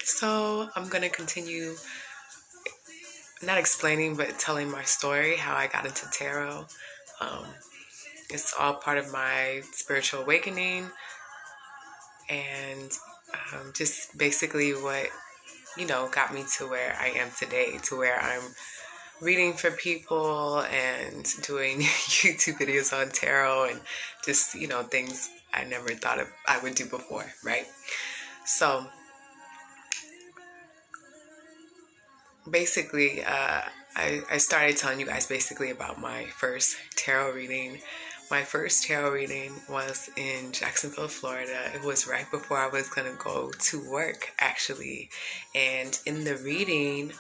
So I'm gonna continue not explaining but telling my story, how I got into tarot. Um, it's all part of my spiritual awakening and just basically what got me to where I am today, to where I'm reading for people and doing YouTube videos on tarot and just things I never thought I would do before, right? So basically, I started telling you guys basically about my first tarot reading. My first tarot reading was in Jacksonville, Florida. It was right before I was going to go to work, actually. And in the reading,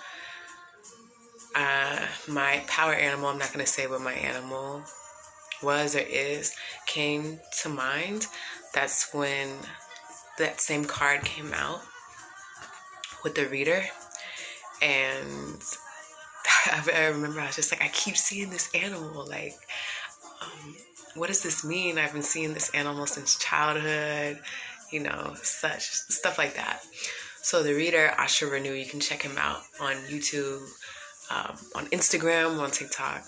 my power animal, I'm not going to say what my animal was or is, came to mind. That's when that same card came out with the reader. And I remember I was just like, I keep seeing this animal. Like, what does this mean? I've been seeing this animal since childhood, such stuff like that. So the reader, Asha Renew, you can check him out on YouTube, on Instagram, on TikTok.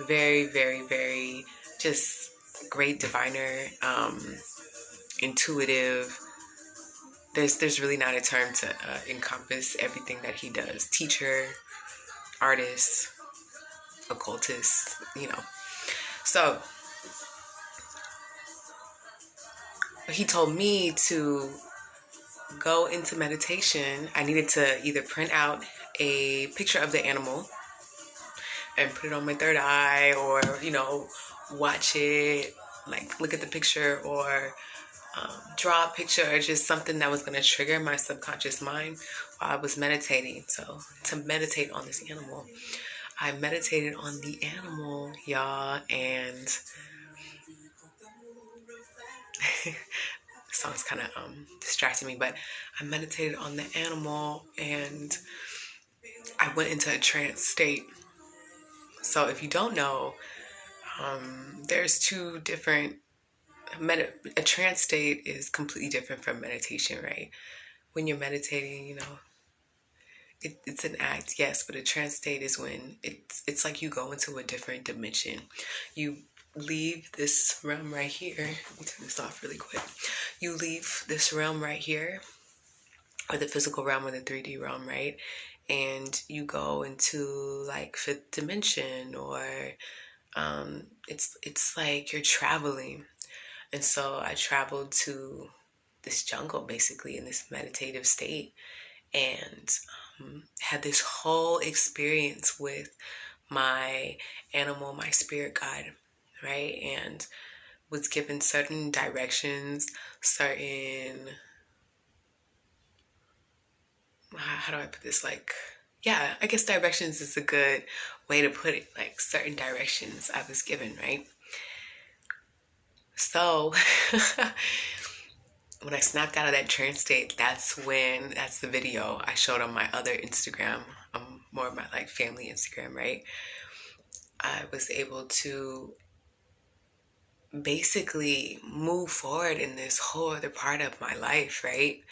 Very, very, very just great diviner, intuitive. There's really not a term to encompass everything that he does. Teacher, artist, occultist, So he told me to go into meditation. I needed to either print out a picture of the animal and put it on my third eye, or watch it, like look at the picture, or draw a picture, or just something that was going to trigger my subconscious mind while I was meditating. So to meditate on this animal, I meditated on the animal, y'all, and the song's kind of distracting me, but I meditated on the animal and I went into a trance state. So if you don't know, there's two different a trance state is completely different from meditation, right? When you're meditating, it's an act, yes, but a trance state is when it's like you go into a different dimension. You leave this realm right here. Let me turn this off really quick. You leave this realm right here, or the physical realm, or the 3D realm, right? And you go into like fifth dimension, or it's like you're traveling. And so I traveled to this jungle, basically, in this meditative state, and had this whole experience with my animal, my spirit guide, right? And was given certain directions, certain, how do I put this? Like, yeah, I guess directions is a good way to put it. Like, certain directions I was given, right? So when I snapped out of that trance state, that's the video I showed on my other Instagram, more of my like family Instagram, right? I was able to basically move forward in this whole other part of my life, right?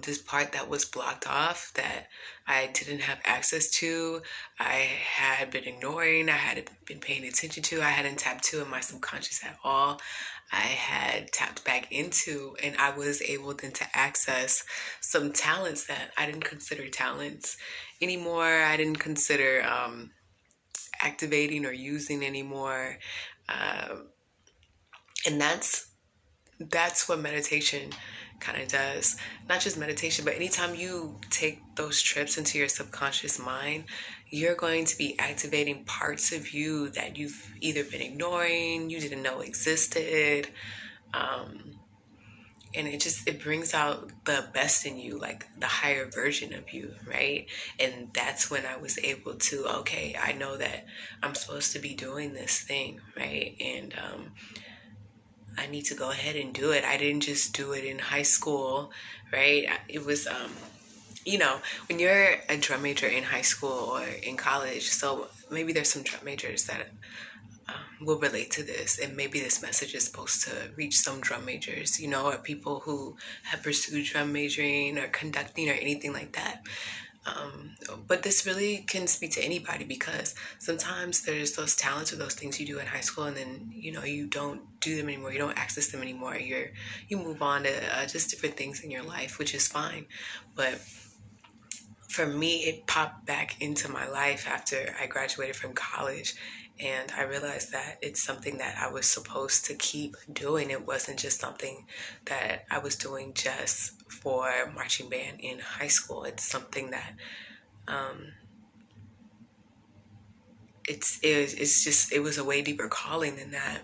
This part that was blocked off, that I didn't have access to, I had been ignoring, I hadn't been paying attention to, I hadn't tapped to in my subconscious at all. I had tapped back into, and I was able then to access some talents that I didn't consider talents anymore. I didn't consider activating or using anymore. And that's what meditation kind of does. Not just meditation, but anytime you take those trips into your subconscious mind, you're going to be activating parts of you that you've either been ignoring, you didn't know existed, and it brings out the best in you, like the higher version of you, right? And that's when I was able to, okay, I know that I'm supposed to be doing this thing, right? And I need to go ahead and do it. I didn't just do it in high school, right? It was, when you're a drum major in high school or in college, so maybe there's some drum majors that will relate to this, and maybe this message is supposed to reach some drum majors, or people who have pursued drum majoring or conducting or anything like that. But this really can speak to anybody, because sometimes there's those talents or those things you do in high school, and then you don't do them anymore. You don't access them anymore. You move on to just different things in your life, which is fine. But for me, it popped back into my life after I graduated from college, and I realized that it's something that I was supposed to keep doing. It wasn't just something that I was doing just for marching band in high school. It's something that it was a way deeper calling than that.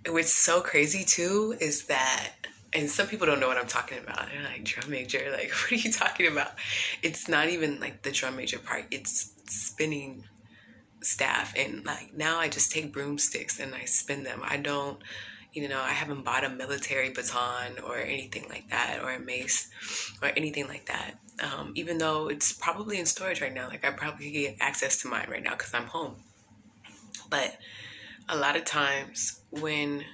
What's so crazy too is that, and some people don't know what I'm talking about. They're like, drum major, like, what are you talking about? It's not even like the drum major part. It's spinning staff, and like now I just take broomsticks and I spin them. I don't, I haven't bought a military baton or anything like that, or a mace or anything like that. Even though it's probably in storage right now, like I probably could get access to mine right now because I'm home. But a lot of times when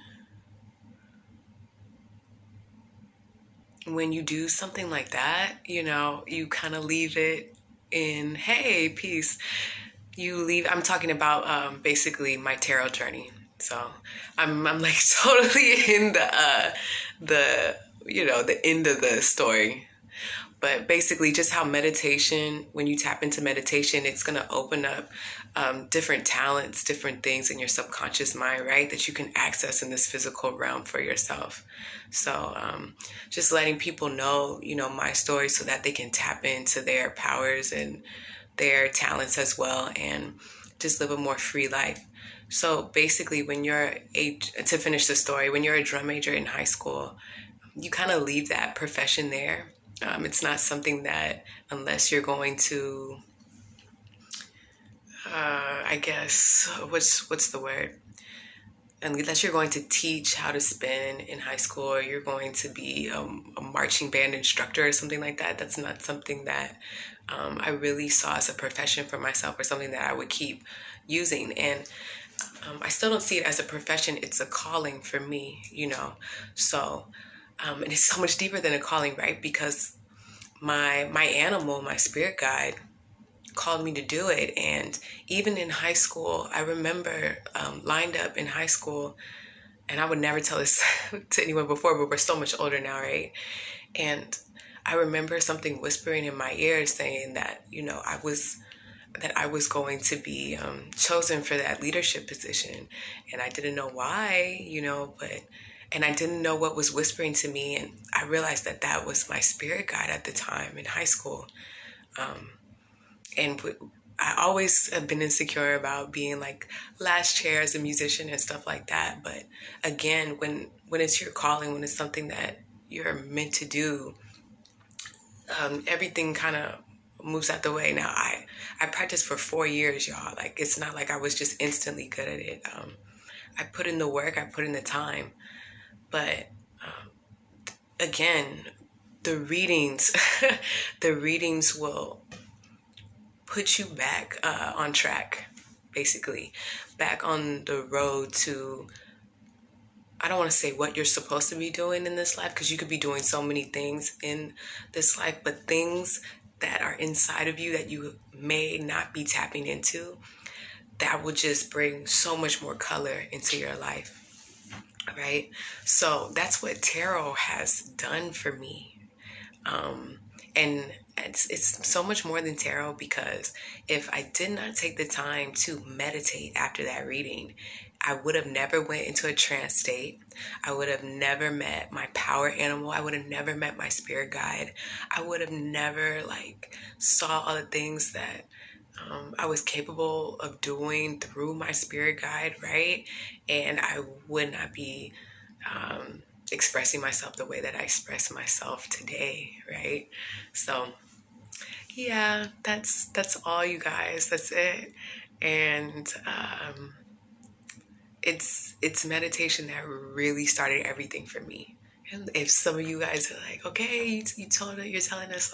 you do something like that, you kind of leave it in, hey, peace. I'm talking about basically my tarot journey. So I'm like totally in the end of the story. But basically just how meditation, when you tap into meditation, it's going to open up different talents, different things in your subconscious mind, right? That you can access in this physical realm for yourself. So just letting people know, my story so that they can tap into their powers and their talents as well, and just live a more free life. So basically to finish the story, when you're a drum major in high school, you kind of leave that profession there. It's not something that, unless you're going to, I guess, what's the word? Unless you're going to teach how to spin in high school, or you're going to be a marching band instructor or something like that, that's not something that I really saw as a profession for myself, or something that I would keep using. And I still don't see it as a profession. It's a calling for me, So, and it's so much deeper than a calling, right? Because my animal, my spirit guide, called me to do it. And even in high school, I remember lined up in high school, and I would never tell this to anyone before, but we're so much older now, right? And I remember something whispering in my ear saying that, I was going to be chosen for that leadership position. And I didn't know why, and I didn't know what was whispering to me. And I realized that that was my spirit guide at the time in high school. And I always have been insecure about being like last chair as a musician and stuff like that. But again, when it's your calling, when it's something that you're meant to do, everything kind of moves out the way. Now, I practiced for 4 years, y'all. Like, it's not like I was just instantly good at it. I put in the work, I put in the time. But again, the readings will put you back on track, basically, back on the road to, I don't want to say what you're supposed to be doing in this life, because you could be doing so many things in this life, but things that are inside of you that you may not be tapping into, that will just bring so much more color into your life, right? So that's what tarot has done for me. And it's so much more than tarot, because if I did not take the time to meditate after that reading, I would have never went into a trance state. I would have never met my power animal. I would have never met my spirit guide. I would have never saw all the things that I was capable of doing through my spirit guide, right? And I would not be expressing myself the way that I express myself today, right? So yeah, that's all, you guys. That's it. And it's meditation that really started everything for me. And if some of you guys are like, okay, you're telling us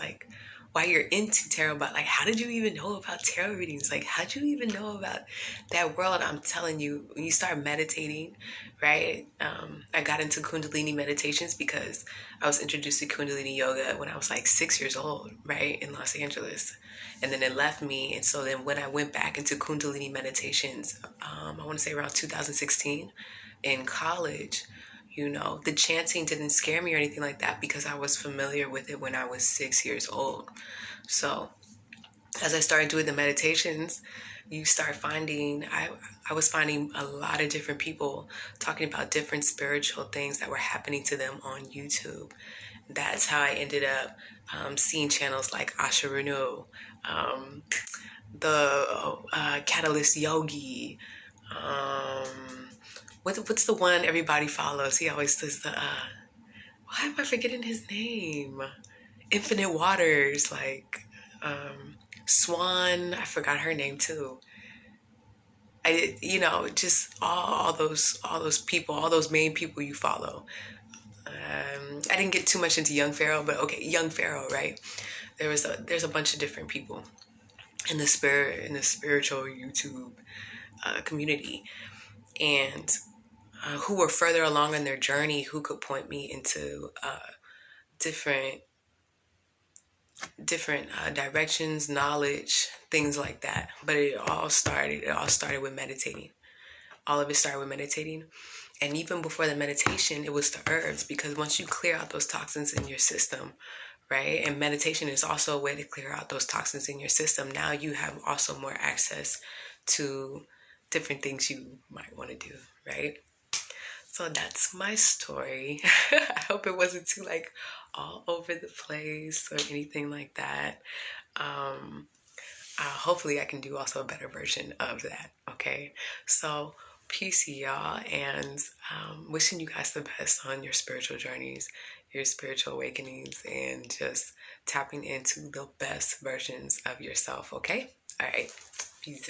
why you're into tarot, but like, how did you even know about tarot readings? Like, how did you even know about that world? I'm telling you, when you start meditating, right? I got into Kundalini meditations because I was introduced to Kundalini yoga when I was like 6 years old, right, in Los Angeles. And then it left me. And so then when I went back into Kundalini meditations, I want to say around 2016 in college, the chanting didn't scare me or anything like that because I was familiar with it when I was 6 years old. So as I started doing the meditations, you start finding, I was finding a lot of different people talking about different spiritual things that were happening to them on YouTube. That's how I ended up seeing channels like Asè'Underground, the Catalyst Yogi, what's the one everybody follows? He always does the, why am I forgetting his name? Infinite Waters, like, Swan, I forgot her name too. Just all those people, all those main people you follow. I didn't get too much into Young Pharaoh, but okay, Young Pharaoh, right? There's a bunch of different people in the spiritual YouTube community, and who were further along in their journey, who could point me into different directions, knowledge, things like that. But it all started with meditating. All of it started with meditating. And even before the meditation, it was the herbs, because once you clear out those toxins in your system, right? And meditation is also a way to clear out those toxins in your system. Now you have also more access to different things you might want to do, right? So that's my story. I hope it wasn't too like all over the place or anything like that. Hopefully I can do also a better version of that. Okay. So peace, y'all, and wishing you guys the best on your spiritual journeys, your spiritual awakenings, and just tapping into the best versions of yourself. Okay. All right. Peace.